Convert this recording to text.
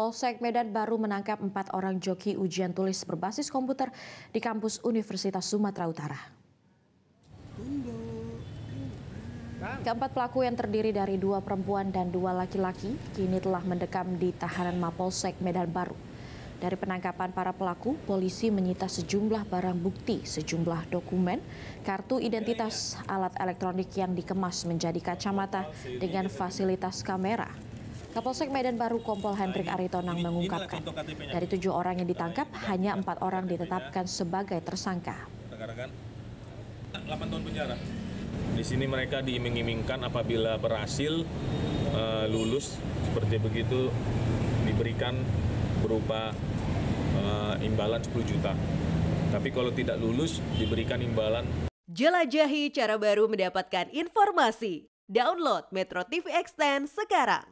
Polsek Medan baru menangkap 4 orang joki ujian tulis berbasis komputer di kampus Universitas Sumatera Utara. Keempat pelaku yang terdiri dari 2 perempuan dan 2 laki-laki kini telah mendekam di tahanan Mapolsek Medan Baru. Dari penangkapan para pelaku, polisi menyita sejumlah barang bukti, sejumlah dokumen, kartu identitas, alat elektronik yang dikemas menjadi kacamata dengan fasilitas kamera. Kapolsek Medan Baru Kompol Hendrik Aritonang mengungkapkan, dari 7 orang yang ditangkap, hanya 4 orang ditetapkan sebagai tersangka. 8 tahun penjara. Di sini mereka diiming-imingkan apabila berhasil lulus seperti begitu diberikan berupa imbalan 10 juta. Tapi kalau tidak lulus diberikan imbalan. Jelajahi cara baru mendapatkan informasi. Download Metro TV Extend sekarang.